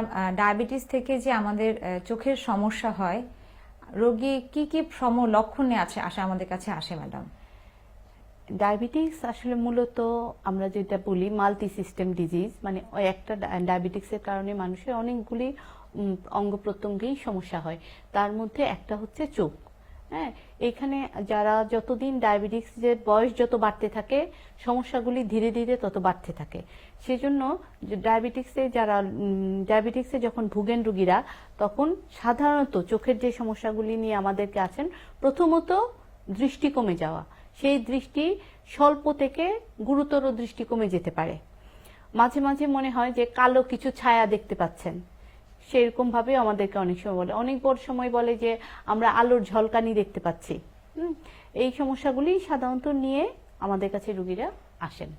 Madam, diabetes থেকে যে আমাদের চোখের সমস্যা হয়, রোগী কি কি লক্ষণ নিয়ে আসে আমাদের কাছে আসে ম্যাডাম? ডায়াবেটিস আসলে মূলত আমরা যেটা বলি মাল্টি সিস্টেম ডিজিজ, মানে ওই একটা ডায়াবেটিক্সের কারণে মানুষের অনেকগুলি অঙ্গ প্রত্যঙ্গেই সমস্যা হয়। তার মধ্যে একটা হচ্ছে চোখ। হ্যাঁ, এখানে যারা যতদিন ডায়াবেটিক্সের বয়স যত বাড়তে থাকে সমস্যাগুলি ধীরে ধীরে তত বাড়তে থাকে। সেজন্য ডায়াবেটিক্সে যখন ভুগেন রোগীরা, তখন সাধারণত চোখের যে সমস্যাগুলি নিয়ে আমাদেরকে আসেন, প্রথমত দৃষ্টি কমে যাওয়া। সেই দৃষ্টি স্বল্প থেকে গুরুতর দৃষ্টি কমে যেতে পারে। মাঝে মাঝে মনে হয় যে কালো কিছু ছায়া দেখতে পাচ্ছেন, সেরকম ভাবে আমাদেরকে অনেক সময় বলে, অনেক বড় সময় বলে যে আমরা আলোর ঝলকানি দেখতে পাচ্ছি। এই সমস্যাগুলি সাধারণত নিয়ে আমাদের কাছে রোগীরা আসেন।